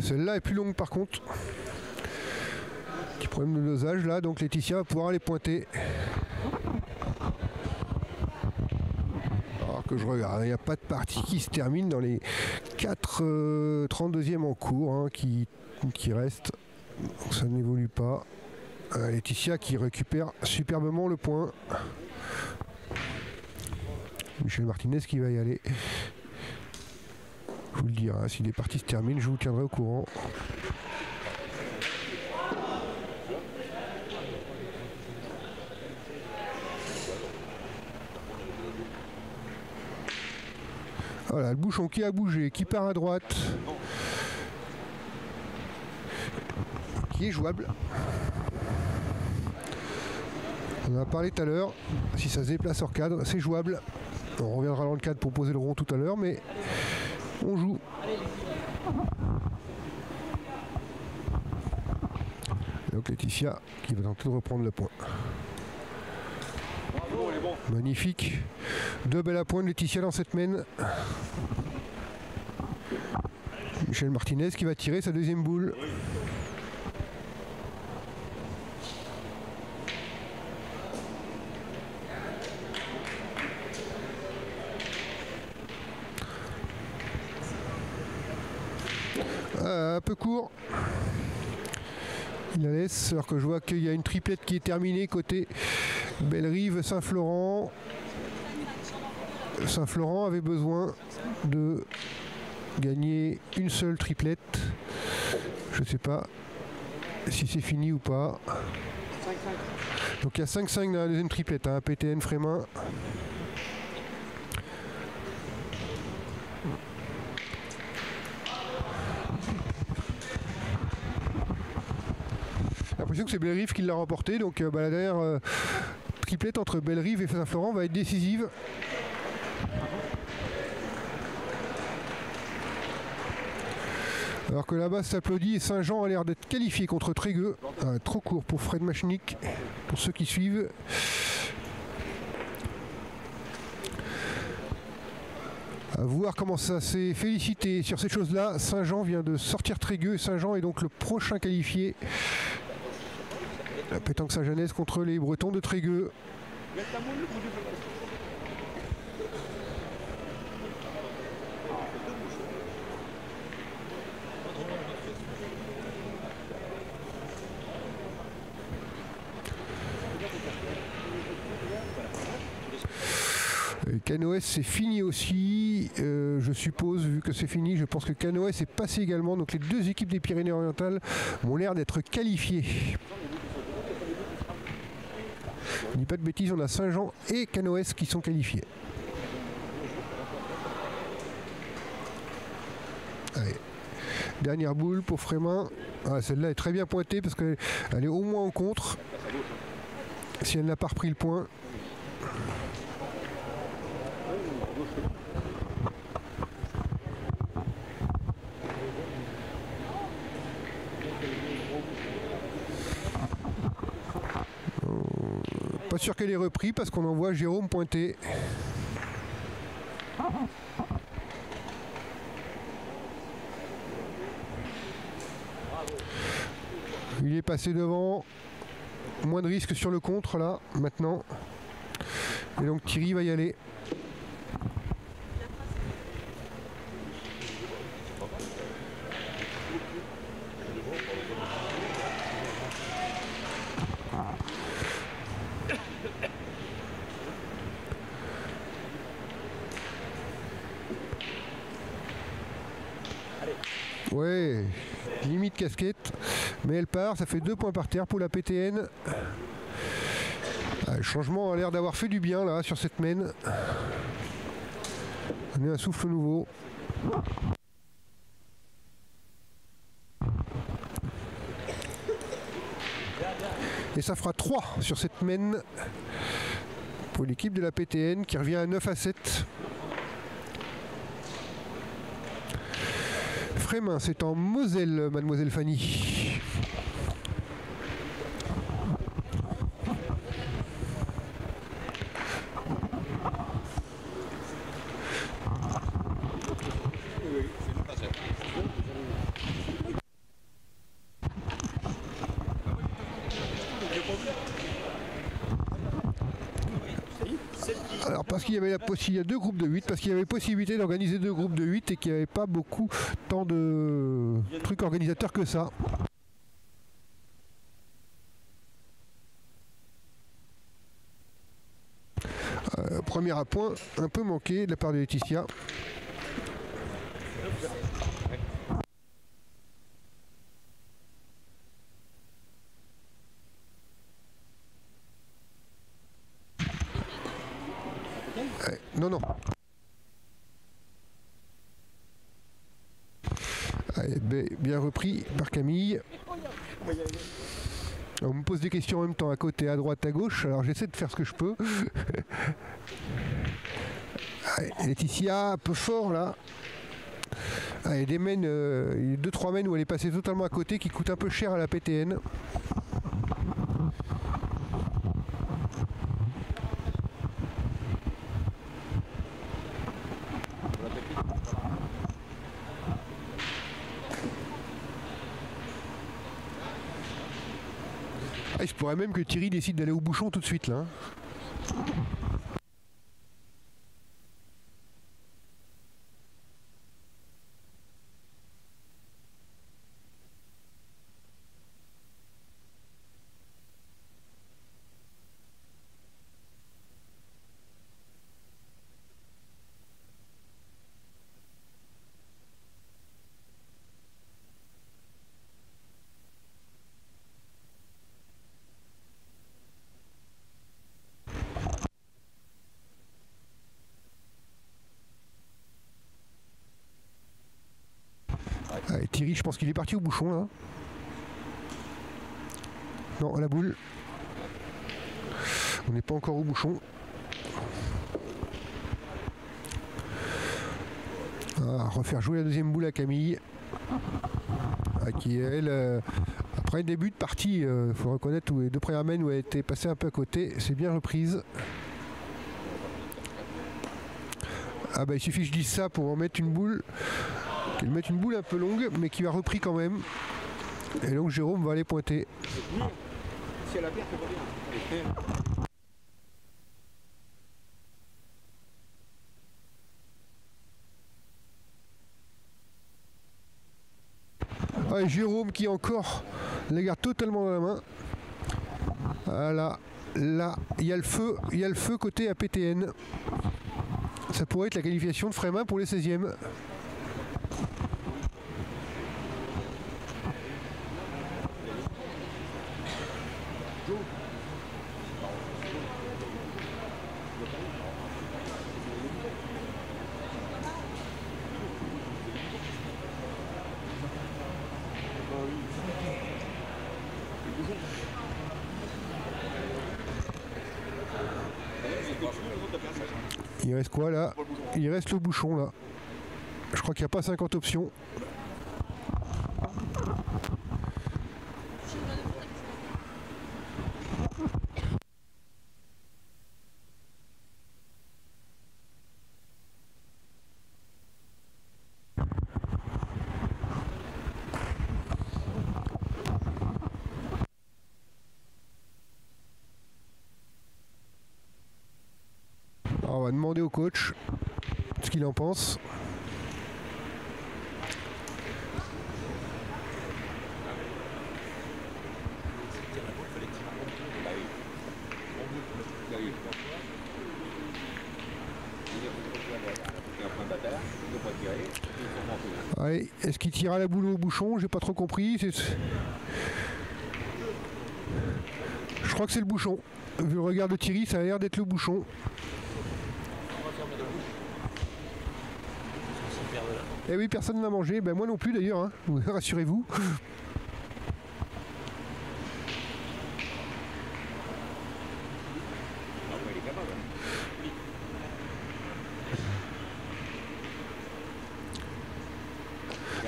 Celle-là est plus longue par contre. Petit problème de dosage là, donc Laetitia va pouvoir aller pointer. Alors que je regarde, il n'y a pas de partie qui se termine dans les 4 32e en cours hein, qui restent. Donc ça n'évolue pas. Laetitia qui récupère superbement le point. Michel Martinez qui va y aller. Je vous le dirai, hein, si les parties se terminent, je vous tiendrai au courant. Voilà, le bouchon qui a bougé, qui part à droite, qui est jouable. On en a parlé tout à l'heure, si ça se déplace hors cadre, c'est jouable. On reviendra dans le cadre pour poser le rond tout à l'heure, mais on joue. Donc Laetitia qui va tenter de reprendre le point. Magnifique. Double à point de Laetitia dans cette main. Michel Martinez qui va tirer sa deuxième boule. Un peu court. Il la laisse alors que je vois qu'il y a une triplette qui est terminée côté Bellerive Saint-Florent. Saint-Florent avait besoin de gagner une seule triplette. Je ne sais pas si c'est fini ou pas. Donc il y a 5-5 dans la deuxième triplette, hein, PTN Frémin. J'ai l'impression que c'est Bellerive qui l'a remporté, donc la dernière triplette entre Bellerive et Saint-Florent va être décisive. Alors que là-bas s'applaudit et Saint-Jean a l'air d'être qualifié contre Trégueux. Trop court pour Fred Machnik, pour ceux qui suivent. À voir comment ça s'est félicité sur ces choses-là. Saint-Jean vient de sortir Trégueux. Saint-Jean est donc le prochain qualifié. La pétanque Saint-Genès contre les Bretons de Trégueux. Canoës c'est fini aussi, je suppose, vu que c'est fini, je pense que Canoës est passé également, donc les deux équipes des Pyrénées-Orientales ont l'air d'être qualifiées. Je ne dis pas de bêtises, on a Saint-Jean et Canoës qui sont qualifiés. Allez. Dernière boule pour Frémin. Ah, celle-là est très bien pointée parce qu'elle est au moins en contre. Si elle n'a pas repris le point. Pas sûr qu'elle ait repris parce qu'on en voit Jérôme pointer. Il est passé devant. Moins de risque sur le contre là, maintenant. Et donc Thierry va y aller. Ouais, limite casquette, mais elle part, ça fait 2 points par terre pour la PTN. Le changement a l'air d'avoir fait du bien là sur cette main. On a un souffle nouveau. Et ça fera 3 sur cette main pour l'équipe de la PTN qui revient à 9-7. Frémin, c'est en Moselle, mademoiselle Fanny. Alors parce qu'il y avait il y a 2 groupes de 8, parce qu'il y avait possibilité d'organiser 2 groupes de 8 et qu'il n'y avait pas beaucoup tant de trucs organisateurs que ça. Premier à point un peu manqué de la part de Laetitia. Non, non. Allez, bien repris par Camille. On me pose des questions en même temps à côté, à droite, à gauche. Alors j'essaie de faire ce que je peux. Allez, Laetitia, un peu fort là. Ah, il y a des mènes, 2-3 mènes où elle est passée totalement à côté qui coûtent un peu cher à la PTN. Ah, il se pourrait même que Thierry décide d'aller au bouchon tout de suite là. Allez, Thierry, je pense qu'il est parti au bouchon là. Non, à la boule. On n'est pas encore au bouchon. Ah, refaire jouer la deuxième boule à Camille. Ah, qui elle, après un début de partie, il faut reconnaître où les 2 premières mènes où elle était passée un peu à côté, c'est bien reprise. Ah bah il suffit que je dise ça pour en mettre une boule. Qu'elle mette une boule un peu longue, mais qui va repris quand même. Et donc Jérôme va aller pointer. Si elle a bien, c'est pas bien. Ah, et Jérôme qui encore la garde totalement dans la main. Voilà, là, il y a le feu côté APTN. Ça pourrait être la qualification de Frémin pour les 16e. Il reste quoi là? Il reste le bouchon là. Je crois qu'il n'y a pas 50 options. Alors on va demander au coach ce qu'il en pense. Allez, est-ce qu'il tire à la boule au bouchon? J'ai pas trop compris. Je crois que c'est le bouchon. Vu le regard de Thierry, ça a l'air d'être le bouchon. Eh oui, personne n'a mangé. Ben moi non plus d'ailleurs, hein. Rassurez-vous.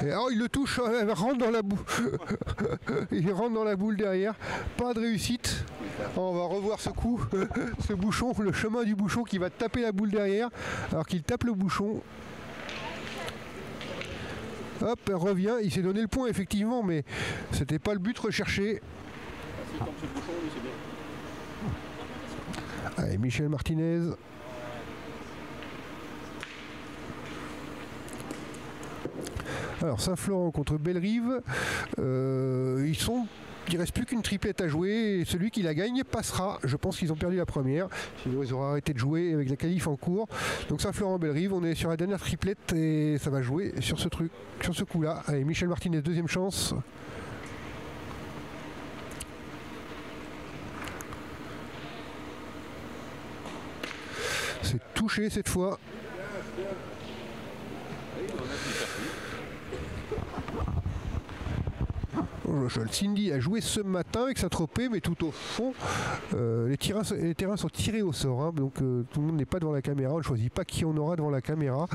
Et alors il le touche, elle rentre dans la boule. Il rentre dans la boule derrière. Pas de réussite. On va revoir ce coup, ce bouchon, le chemin du bouchon qui va taper la boule derrière, alors qu'il tape le bouchon. Hop, elle revient, il s'est donné le point effectivement, mais c'était pas le but recherché. Allez, Michel Martinez. Alors Saint-Florent contre Bellerive, il ne reste plus qu'une triplette à jouer et celui qui la gagne passera. Je pense qu'ils ont perdu la première, sinon ils auraient arrêté de jouer avec la qualif en cours. Donc Saint-Florent-Bellerive, on est sur la dernière triplette et ça va jouer sur ce truc, sur ce coup-là. Allez, Michel Martinez, deuxième chance. C'est touché cette fois. Cindy a joué ce matin avec Saint-Tropez, mais tout au fond, les terrains sont tirés au sort, hein, donc tout le monde n'est pas devant la caméra, on ne choisit pas qui on aura devant la caméra.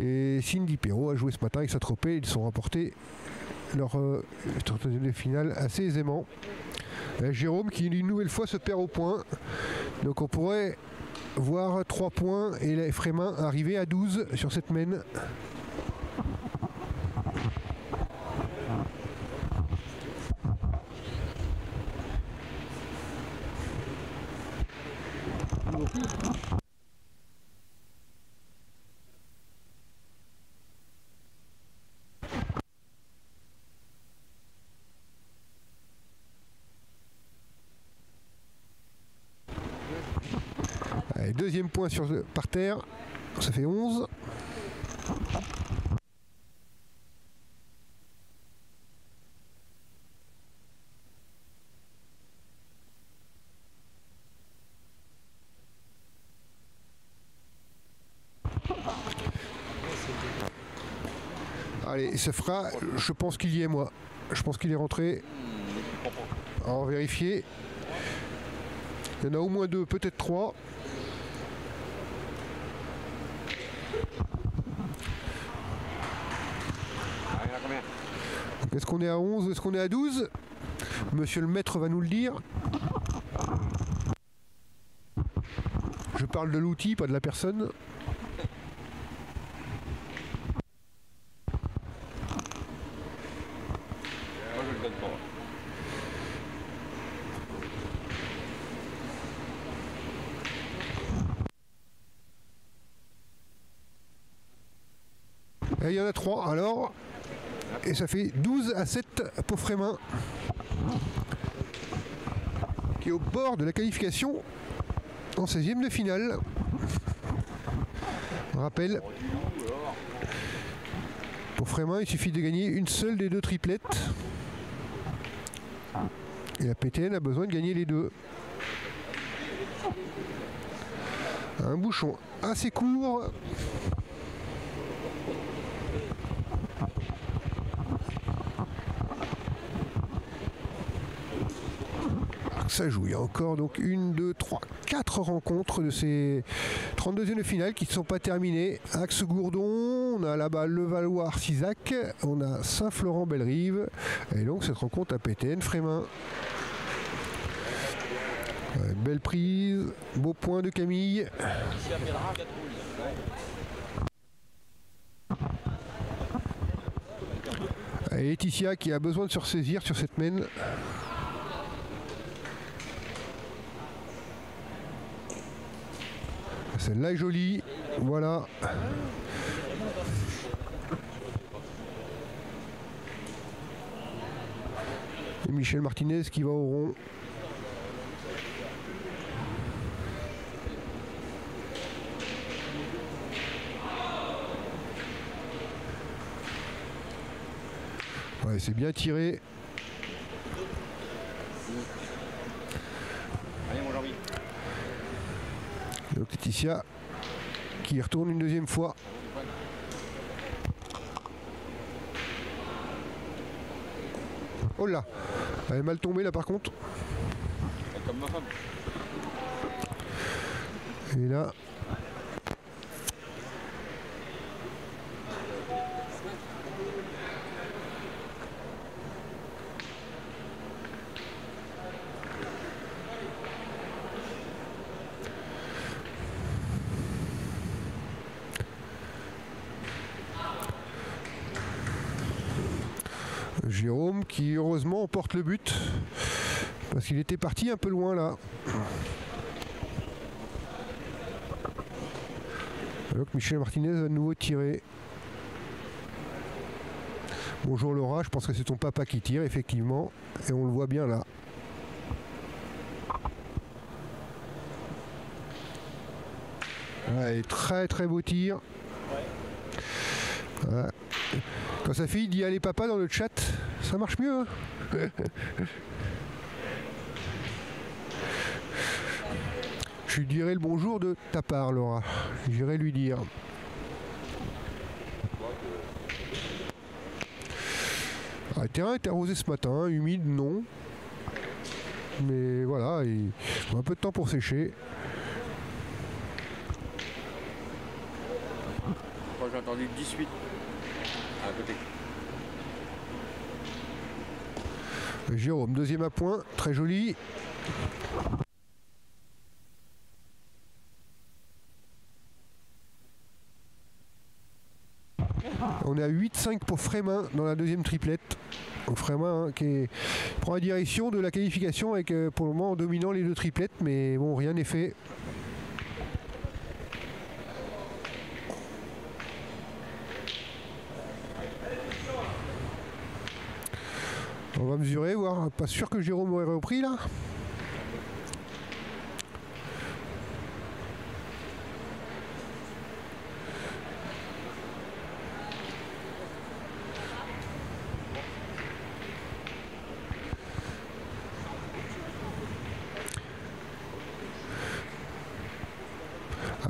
Et Cindy Perrault a joué ce matin avec Saint-Tropez, ils sont remportés leur troisième finale assez aisément. Jérôme qui une nouvelle fois se perd au point, donc on pourrait voir 3 points et les Frémin arriver à 12 sur cette mène. Allez, deuxième point par terre, ça fait 11. Allez, ça fera, je pense qu'il y est moi. Je pense qu'il est rentré. On va vérifier. Il y en a au moins 2, peut-être 3. Est-ce qu'on est à 11 ou est-ce qu'on est à 12? Monsieur le maître va nous le dire. Je parle de l'outil, pas de la personne. Et il y en a 3 alors. Et ça fait 12 à 7 pour Frémin, qui est au bord de la qualification en 16e de finale. On rappelle, pour Frémin, il suffit de gagner une seule des 2 triplettes. Et la PTN a besoin de gagner les 2. Un bouchon assez court. Ça joue. Il y a encore donc 1, 2, 3, 4 rencontres de ces 32e de finale qui ne sont pas terminées. Axe-Gourdon, on a là-bas Levallois-Cisac, on a Saint-Florent-Bellerive, et donc cette rencontre à PTN Frémin. Belle prise, beau point de Camille. Et Laetitia qui a besoin de se ressaisir sur cette mène. Celle-là est jolie, voilà. Et Michel Martinez qui va au rond. Ouais, c'est bien tiré. Allez mon Jean-Louis. Donc Laetitia qui retourne une deuxième fois. Oh là, elle est mal tombée là par contre. Comme ma femme. Et là. Jérôme qui heureusement emporte le but parce qu'il était parti un peu loin là. Alors que Michel Martinez va de nouveau tirer. Bonjour Laura, je pense que c'est ton papa qui tire effectivement et on le voit bien là. Ouais, très très beau tir. Voilà. Quand sa fille dit allez papa dans le chat, ça marche mieux. Hein. Je Je lui dirai le bonjour de ta part, Laura. J'irai lui dire. Ah, le terrain était arrosé ce matin, humide, non. Mais voilà, il faut un peu de temps pour sécher. Moi j'ai entendu 18 à côté. Jérôme, deuxième à point, très joli. On est à 8-5 pour Frémin dans la deuxième triplette. Frémin qui prend la direction de la qualification avec pour le moment en dominant les deux triplettes, mais bon, rien n'est fait. On va mesurer, voir. Pas sûr que Jérôme aurait repris là.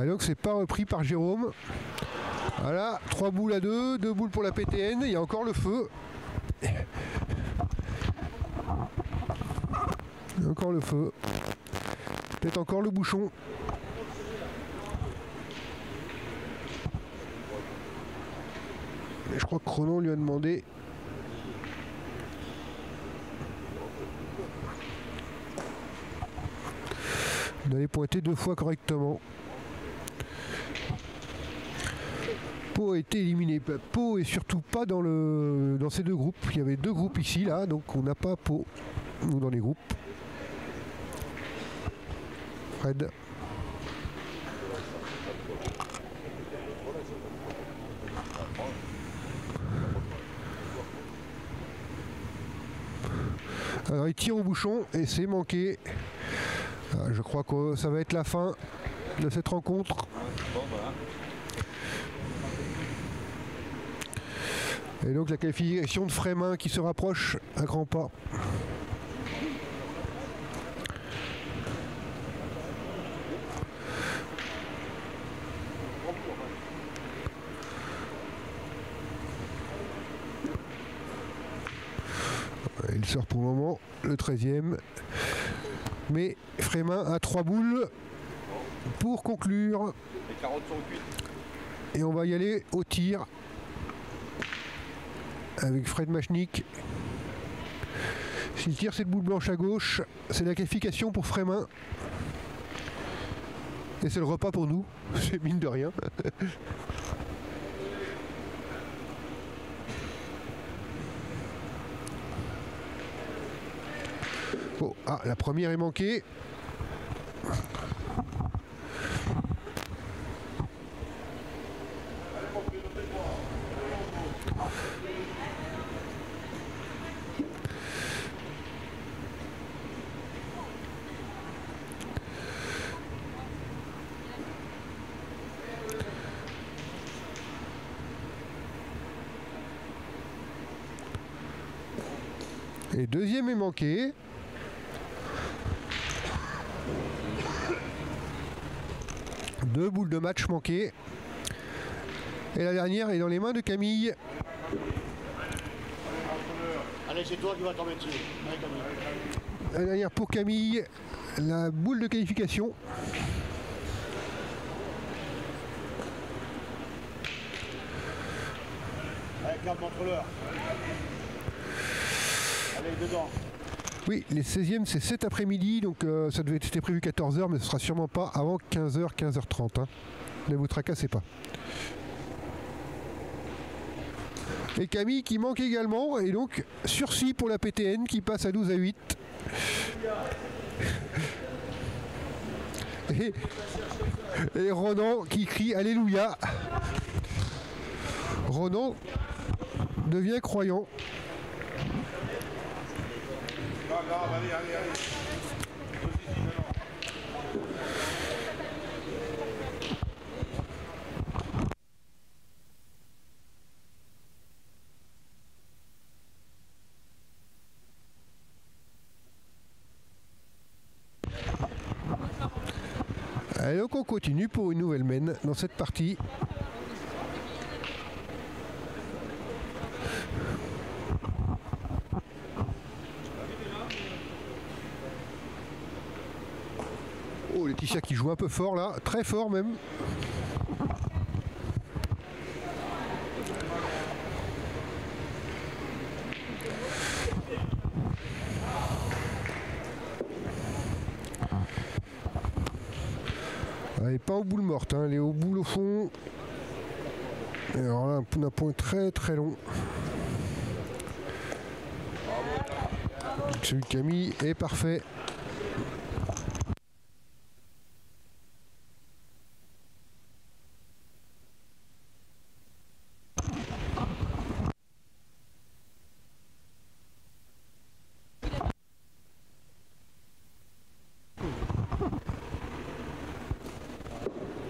Ah, donc c'est pas repris par Jérôme. Voilà, 3 boules à 2, 2 boules pour la PTN, il y a encore le feu. Il y a encore le feu. Peut-être encore le bouchon. Et je crois que Chronon lui a demandé. D'aller pointer 2 fois correctement. Pau a été éliminé. Pau est surtout pas dans ces deux groupes. Il y avait 2 groupes ici, là, donc on n'a pas Pau nous dans les groupes. Fred. Alors il tire au bouchon et c'est manqué. Je crois que ça va être la fin de cette rencontre. Et donc la qualification de Frémin qui se rapproche à grands pas. Il sort pour le moment le 13e. Mais Frémin a 3 boules pour conclure. Les 40 sont cuites. Et on va y aller au tir avec Fred Machnik. S'il tire cette boule blanche à gauche, c'est la qualification pour Frémin. Et c'est le repas pour nous, c'est mine de rien. Oh, ah, la première est manquée. Et deuxième est manqué. Deux boules de match manquées. Et la dernière est dans les mains de Camille. Allez, c'est toi qui vas t'en mettre dessus. Allez, Camille. La dernière pour Camille, la boule de qualification. Allez, calme entre l'heure. Allez, dedans. Oui, les 16e c'est cet après-midi, donc ça devait être prévu 14h, mais ce sera sûrement pas avant 15h, 15h30. Hein. Ne vous tracassez pas. Et Camille qui manque également, et donc sursis pour la PTN qui passe à 12-8. Et Ronan qui crie Alléluia. Ronan devient croyant. Allez, allez, allez. Allez, donc on continue pour une nouvelle mène dans cette partie. Oh, Laetitia qui joue un peu fort là, très fort même. Elle n'est pas en boule morte, hein, elle est au boule au fond. Et alors là, un point très très long. Celui de Camille est parfait.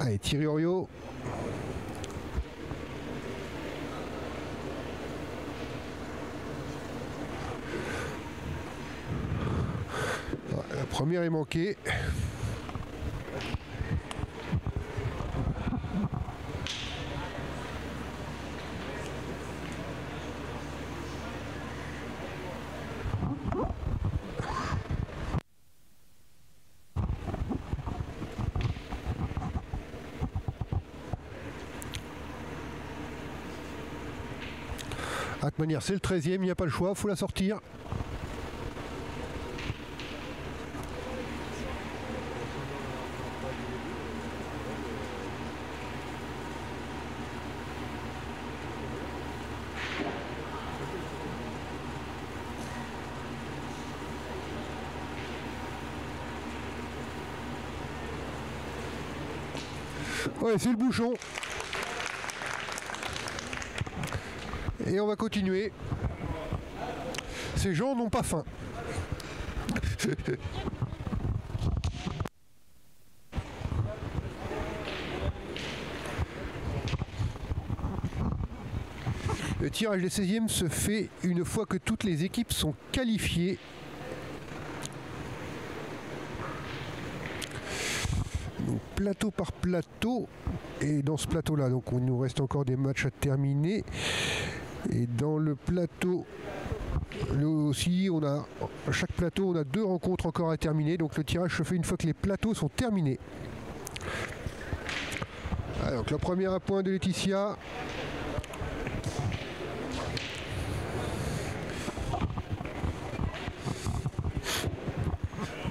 Allez, Thierry Oriot. La première est manquée. De toute manière, c'est le 13e, il n'y a pas le choix, il faut la sortir. Ouais, c'est le bouchon. Et on va continuer. Ces gens n'ont pas faim. Le tirage des 16e se fait une fois que toutes les équipes sont qualifiées. Donc, plateau par plateau. Et dans ce plateau-là, donc il nous reste encore des matchs à terminer. Et dans le plateau, nous aussi, chaque plateau, on a 2 rencontres encore à terminer. Donc le tirage se fait une fois que les plateaux sont terminés. Alors, donc la première à point de Laetitia.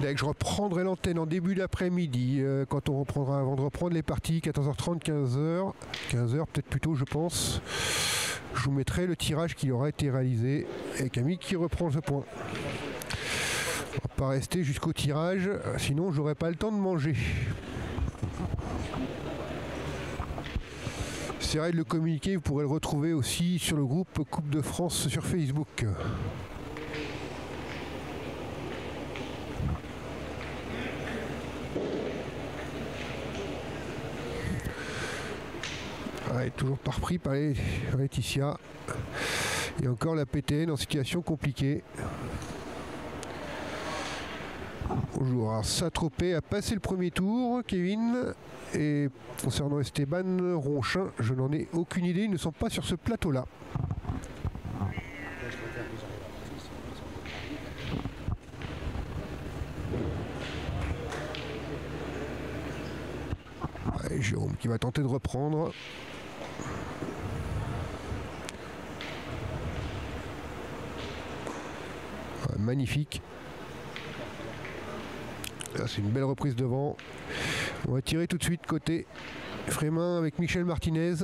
Dès que je reprendrai l'antenne en début d'après-midi, quand on reprendra, avant de reprendre les parties, 14h30, 15h, 15h peut-être plus tôt je pense, je vous mettrai le tirage qui aura été réalisé et Camille qui reprend ce point. On va pas rester jusqu'au tirage, sinon j'aurai pas le temps de manger. J'essaierai de le communiquer, vous pourrez le retrouver aussi sur le groupe Coupe de France sur Facebook. Ouais, toujours pas repris par Laetitia. Et encore la PTN en situation compliquée. Bonjour. Alors, Saint-Tropez a passé le premier tour, Kevin. Et concernant Esteban Ronchin, je n'en ai aucune idée. Ils ne sont pas sur ce plateau-là. Ouais, Jérôme qui va tenter de reprendre. Ouais, magnifique. Là, c'est une belle reprise devant. On va tirer tout de suite côté Frémin avec Michel Martinez.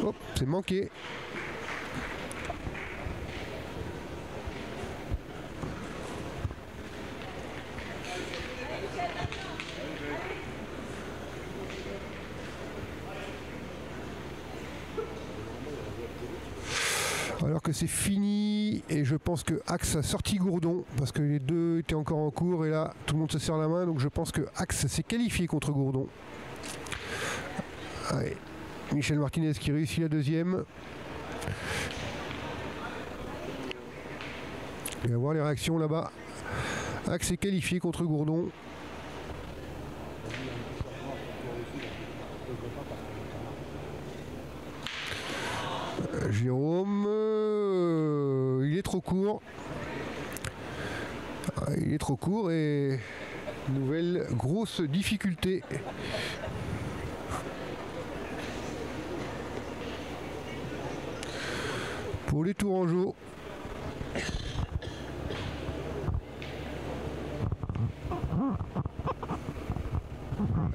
Hop, c'est manqué. Alors que c'est fini et je pense que Axe a sorti Gourdon parce que les deux étaient encore en cours et là tout le monde se serre la main, donc je pense que Axe s'est qualifié contre Gourdon. Allez, Michel Martinez qui réussit la deuxième. On va voir les réactions là-bas. Axe est qualifié contre Gourdon. Jérôme, il est trop court. Il est trop court et nouvelle grosse difficulté. Pour les Tourangeaux.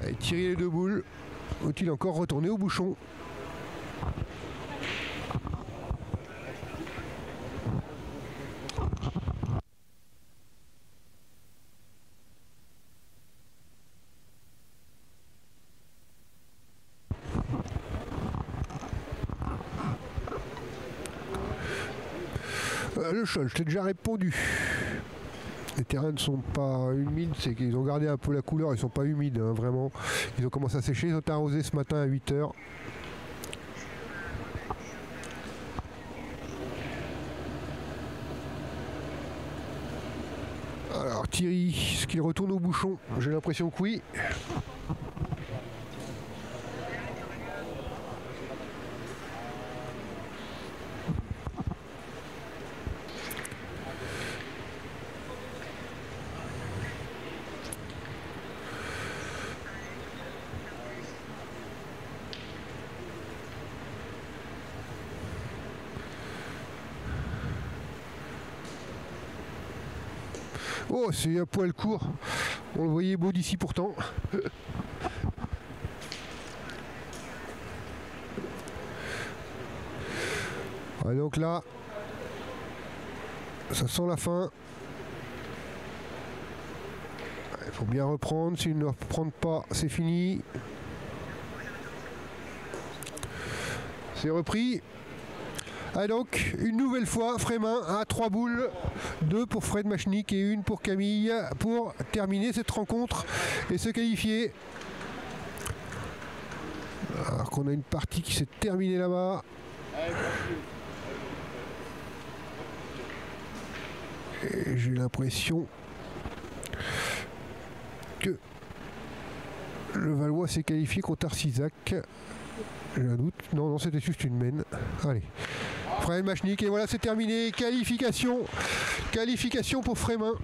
Allez, tirer les deux boules. Faut-il encore retourner au bouchon? Le sol, je t'ai déjà répondu. Les terrains ne sont pas humides, c'est qu'ils ont gardé un peu la couleur, ils ne sont pas humides, hein, vraiment. Ils ont commencé à sécher, ils ont arrosé ce matin à 8 h. Alors Thierry, est-ce qu'il retourne au bouchon? J'ai l'impression que oui. Oh, c'est un poil court. On le voyait beau d'ici pourtant. Ouais, donc là, ça sent la fin. Il faut bien reprendre. S'il ne reprend pas, c'est fini. C'est repris. Ah donc, une nouvelle fois, Frémin à 3 boules, 2 pour Fred Machnik et 1 pour Camille, pour terminer cette rencontre et se qualifier. Alors qu'on a une partie qui s'est terminée là-bas. Et j'ai l'impression que le Valois s'est qualifié contre Arcisac. J'ai un doute. Non, non, c'était juste une mène. Allez. Fred Machnik, et voilà, c'est terminé. Qualification pour Frémin.